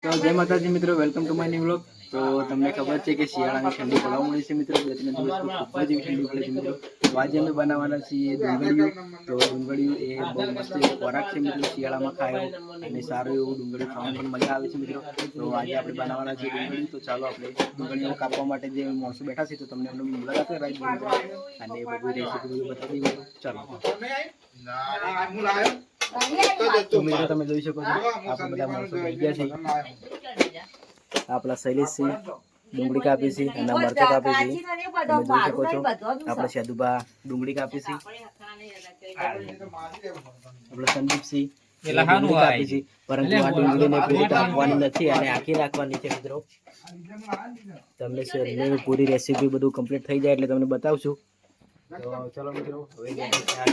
તો જય માતાજી મિત્રો, welcome to my new vlog. તો તમને ખબર છે કે શિયાળાની ઠંડી પડવા મળી છે મિત્રો, 2-3 દિવસથી ખૂબ જ ઠંડી પડે છે મિત્રો। તો આજે અમે બનાવવાના છીએ ડુંગળીઓ। તો ડુંગળીઓ એ બહુ મસ્ત ખોરાક છે મિત્રો, શિયાળામાં ખાયો અને સારું એવું ડુંગળી ખાવાની પણ મજા આવે છે મિત્રો। તો આજે આપણે બનાવવાના છીએ ડુંગળી। તો ચાલો આપણે ડુંગળીઓ કાપવા માટે જે માણસો બેઠા છે તો તમને એમનો મુલાકાત કરાવી દઈએ મિત્રો અને બધી રેસીપી બતાવી દઈએ મિત્રો। ચાલો તો મિત્રો તમે જોઈ શકો છો આપણે બધા માણસો થઈ ગયા છે। આપણા શૈલેષ છે, ડુંગળી કાપી છે અને મરચાં કાપી છે। તમે જોઈ શકો છો આપણા સાધુબા ડુંગળી કાપી છે, આપણા સંદીપસિંહ ડુંગળી કાપી છે, પરંતુ આ ડુંગળીને પૂરી કાપવાની નથી અને આખી રાખવાની છે મિત્રો। તમને પૂરી રેસીપી બધું કમ્પ્લીટ થઈ જાય એટલે તમને બતાવશું। તો ચલો મિત્રો હવે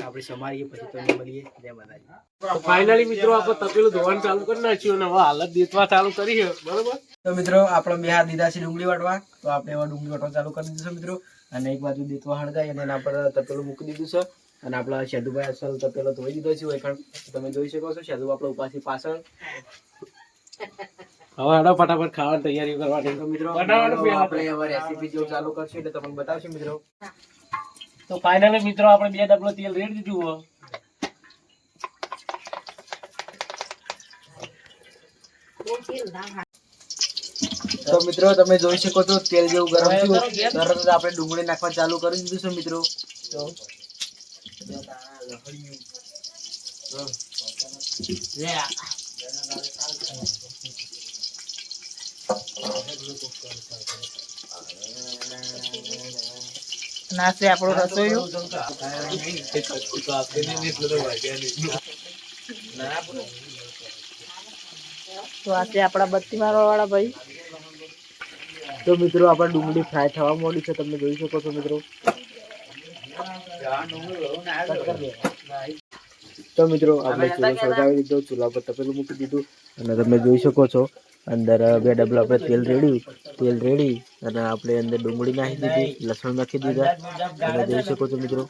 આપણે સમારીએ પછી તમને મળીએ। જય માતાજી। તો ફાઇનલી મિત્રો આપણે તપેલું ધોવાનું ચાલુ કરી નાખ્યું અને હવે હાલત દેતવા ચાલુ કરી છે, બરોબર। તો મિત્રો આપણે બે હાથ દીધા છે ડુંગળી વાટવા, તો આપણે હવે ડુંગળી વાટવા ચાલુ કરી દીધું છે મિત્રો અને એક બાજુ દેતવા હળગાઈ અને એના પર તપેલું મૂકી દીધું છે અને આપણા સાધુભાઈ અસલ તપેલો ધોઈ દીધો છે વૈખણ। તમે જોઈ શકો છો સાધુ આપણો ઉપાસી પાછળ। હવે હડો ફટાફટ ખાવાની તૈયારી કરવાની। તો મિત્રો આપણે હવે રેસીપી જો ચાલુ કરશું એટલે તમને બતાવશું મિત્રો। તો ફાઇનલી મિત્રો આપણે 2 ડબલો તેલ રેડી દીધું હો। તો મિત્રો તમે જોઈ શકો છો તેલ જેવું ગરમ થયું તરત જ આપણે ડુંગળી નાખવા ચાલુ કરી દીધું છે મિત્રો। નાસે આપણો રસોઈયો તો આજે આપણા બત્તી મારવા વાળા ભાઈ। તો મિત્રો આપણા ડુંગળી ફ્રાય થવા માંડી છે, તમે જોઈ શકો છો મિત્રો। તો મિત્રો આપણે ચૂલો સળગાવી દીધો, ચૂલા પર તપેલું મૂકી દીધું અને તમે જોઈ શકો છો અંદર 2 ડબલા આપણે તેલ રેડી અને આપણે અંદર ડુંગળી નાખી દીધી, લસણ નાખી દીધા। તમે જોઈ શકો છો મિત્રો,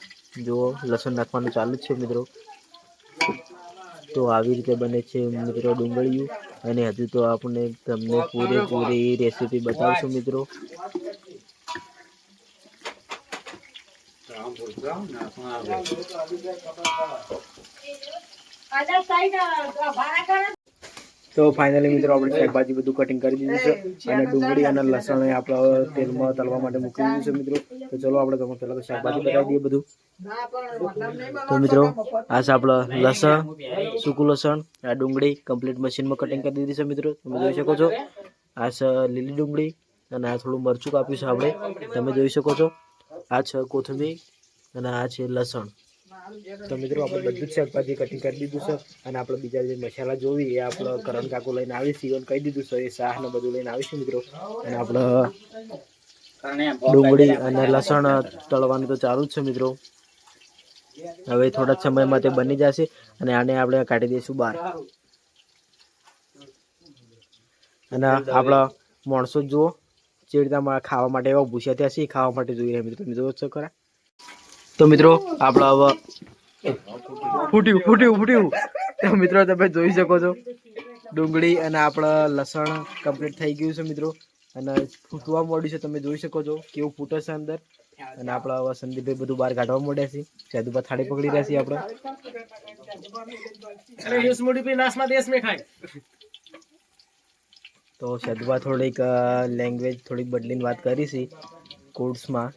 જો લસણ નાખવાનું ચાલુ જ છે મિત્રો। તો આવી રીતે બને છે મિત્રો ડુંગળીયું અને હજુ તો આપણે તમને પૂરેપૂરી રેસીપી બતાવશું મિત્રો। તો ફાઇનલી મિત્રો આપણે શાકભાજી બધું કટિંગ કરી દીધું છે અને ડુંગળી અને લસણ આપણે તેલમાં તળવા માટે મૂકી દીધું છે મિત્રો। તો ચલો આપણે તમને પહેલા તો શાકભાજી બતાવી દઈએ બધું। તો મિત્રો આ છે આપણો લસણ, સૂકું લસણ, આ ડુંગળી કમ્પ્લીટ મશીનમાં કટિંગ કરી દીધી છે મિત્રો। તમે જોઈ શકો છો આ છે લીલી ડુંગળી અને આ થોડું મરચું કાપ્યું છે આપણે, તમે જોઈ શકો છો। આ છે કોથમીર અને આ છે લસણ। તો મિત્રો આપણે બધું જ શાકભાજી કટિંગ કરી દીધું છે અને આપણે બીજા જે મસાલા જોવી એ આપણે કરણ કાકુ લઈને આવીશું, ઈવન કહી દીધું છે એ શાહ ને બધું લઈને આવીશું મિત્રો। અને આપણે ડુંગળી અને લસણ તળવાનું તો ચાલુ જ છે મિત્રો। હવે થોડા જ સમયમાં તે બની જશે અને આને આપણે કાઢી દઈશું બહાર। અને આપણા માણસો જુઓ ચેડતા ખાવા માટે એવા ભૂસ્યા ત્યાં છે, ખાવા માટે જોઈ રહ્યા મિત્રો, તમે જોવો છો ખરા। તો મિત્રો આપણે હવે ફૂટ્યું તો મિત્રો તમે જોઈ શકો છો ડુંગળી અને આપણા લસણ કમ્પ્લીટ થઈ ગયું છે મિત્રો અને ફૂટવા માંડ્યું છે, તમે જોઈ શકો છો કેવું ફૂટે છે અંદર। અને આપણા હવે સંદીપભાઈ બધું બહાર કાઢવા માંડ્યા છે, સાધુબા થાળી પકડી રહ્યા છે આપણે। તો સાધુબા થોડીક લેંગ્વેજ થોડીક બદલીને વાત કરી છે કોર્ટ્સમાં।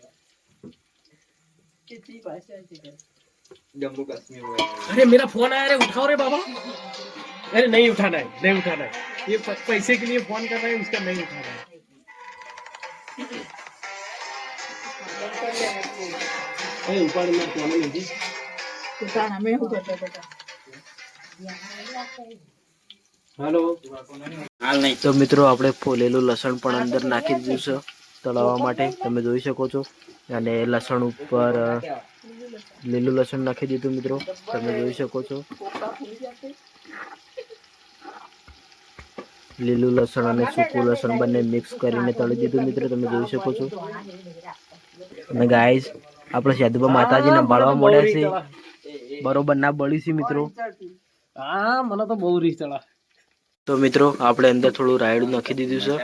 जम्मू कश्मीर में। अरे मेरा फोन आया रे, उठाओ रे बाबा। अरे नहीं उठाना है, नहीं उठाना है, ये पैसे के लिए फोन कर रहे हैं, उसका नहीं उठाना है। अरे ऊपर में फोन नहीं ઉતાના મે હું કરતો બેટા। हेलो हाल नहीं। તો મિત્રો આપણે ફોલેલું લસણ પણ અંદર નાખી દીધું છે તળવા માટે, તમે જોઈ શકો છો। અને લસણ ઉપર લીલું લસણ નાખી દીધું મિત્રો, તમે જોઈ શકો છો। લીલું લસણ અને સૂકું લસણ બંને મિક્સ કરીને તળી દીધું મિત્રો, તમે જોઈ શકો છો। અને ગાઈસ આપણે સાધુબા માતાજીને બાળવા મળ્યા છે, બરોબર ના બળી છે મિત્રો। હા મને તો બહુ રીસ ચડા। તો મિત્રો આપણે અંદર થોડું રાયડું નાખી દીધું છે.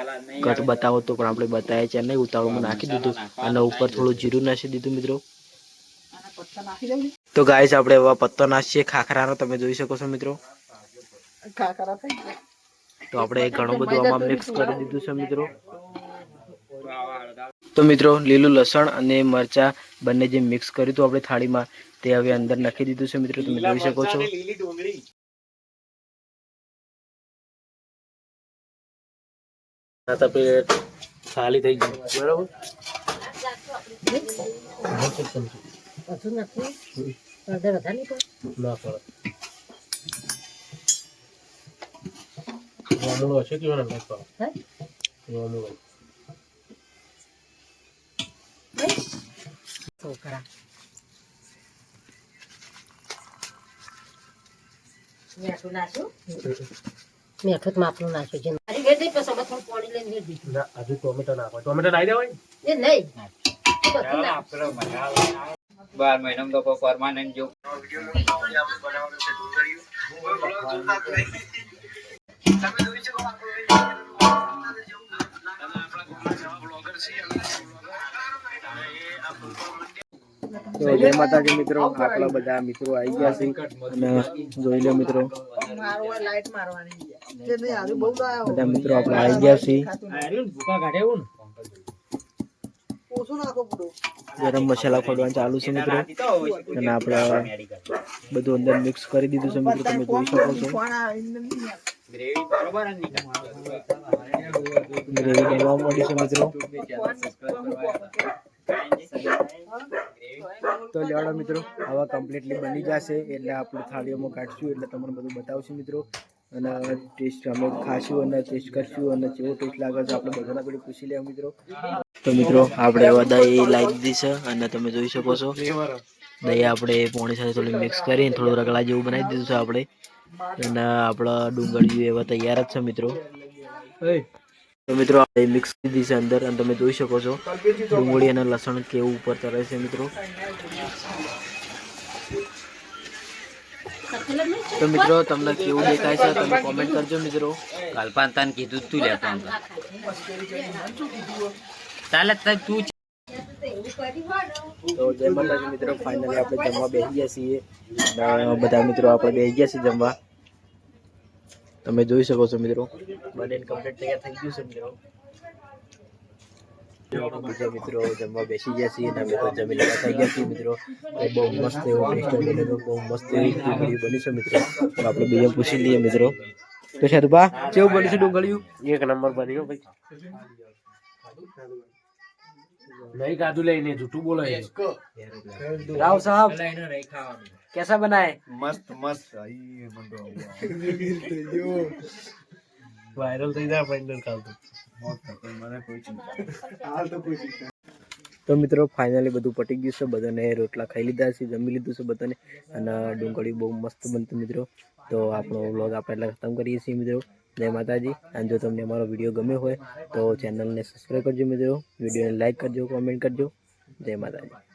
કટ બતાવો તો પણ આપણે બતાવ્યા છે નહીં, ઉતાવળમાં નાખી દીધું અને ઉપર થોડું જીરું નાખી દીધું મિત્રો. આના પત્તા નાખી દઉં. તો ગાઈસ આપણે એવા પત્તો નાખીએ ખાખરાનો, તમે જોઈ શકો છો મિત્રો. ખાખરા થઈ ગયા. તો આપણે ઘણું બધું આમાં મિક્સ કરી દીધું છે મિત્રો. તો મિત્રો લીલું લસણ અને મરચા બંને જે મિક્સ કર્યું હતું આપણે થાળીમાં, તે હવે અંદર નાખી દીધું છે મિત્રો. તમે જોઈ શકો છો. થાળી થઈ ગઈ બરાબર. હશે કેવા નાખવા છોકરા મીઠું નાખ્યું, મીઠું માપનું નાખ્યું છે. હજુ ટોમેટો નાખો. ટોમેટો નાખી દેવાય એ નહીં 12 મહિનામાં તો પરમાનન્ટ જો તો જય માતાજી મિત્રો, આપણા બધા મિત્રો આવી ગયા છે અને જોઈ લો મિત્રો, બધા મિત્રો આપણે આવી ગયા છે. ગરમ મસાલા ખોડવાનું ચાલુ છે મિત્રો અને આપણે બધું અંદર મિક્સ કરી દીધું છે મિત્રો. તમે જોઈ શકો છો ગ્રેવી બરોબર ગ્રેવી બનવા માંડી છે મિત્રો. તો લેવાડો મિત્રો, આવા કમ્પ્લીટલી બની જશે એટલે આપણે થાળીઓમાં કાઢશું એટલે તમને બધું બતાવશું મિત્રો. અને ટેસ્ટ અમે ખાશું અને ટેસ્ટ કરશું અને કેવો ટેસ્ટ લાગે છે આપણે બધાના જોડે પૂછી લેવા મિત્રો. તો મિત્રો આપણે એવા દહીં લાવી દીધી છે અને તમે જોઈ શકો છો દહીં આપણે પાણી સાથે થોડી મિક્સ કરીને થોડું રગડા જેવું બનાવી દીધું છે આપણે. અને આપણા ડુંગળીઓ એવા તૈયાર જ છે મિત્રો. તો મિત્રો આપણે મિક્સ કરી દીધી છે અંદર અને તમે જોઈ શકો છો ડુંગળી અને લસણ કેવું ઉપર તરે છે મિત્રો. તો મિત્રો તમને કેવું દેખાય છે તમે કોમેન્ટ કરજો મિત્રો. કાલપાન તને કીધું તું લે પણ ચાલે તું તો જય માતાજી મિત્રો, ફાઇનલી આપણે જમવા બેસી ગયા છીએ. બધા મિત્રો આપણે બેસી ગયા છીએ જમવા. તમે જોઈ શકો છો મિત્રો બને કમ્પ્લીટ તૈયાર થઈ ગયું છે મિત્રો. બીજા મિત્રો જમવા બેસી ગયા છીએ અને અમે તો જમી લેવા થઈ ગયા છીએ મિત્રો. બહુ મસ્ત એવો ટેસ્ટ બનેલો, બહુ મસ્ત એવી ડુંગળી બની છે મિત્રો. તો આપણે બીજા પૂછી લઈએ મિત્રો. તો શાદુભા કેવું બની છે ડુંગળીયું? એક નંબર બન્યો ભાઈ. नहीं कादू लेने झूठू बोला है राव साहब कैसा बना है? मस्त मस्त वायरल થઈ જાય ફાઇનલ કાલ તો મિત્રો ફાઇનલી બધું પટી ગયું છે. બધાને રોટલા ખાઈ લીધા છે, જમી લીધું છે બધાને અને ડુંગળી બહુ મસ્ત બનતું મિત્રો. તો આપણો વ્લોગ આપણે એટલે ખતમ કરીએ છીએ મિત્રો. જય માતાજી. અને જો તમને અમારો વિડીયો ગમ્યો હોય તો ચેનલને સબસ્ક્રાઈબ કરજો મિત્રો, વિડીયોને લાઈક કરજો, કોમેન્ટ કરજો. જય માતાજી.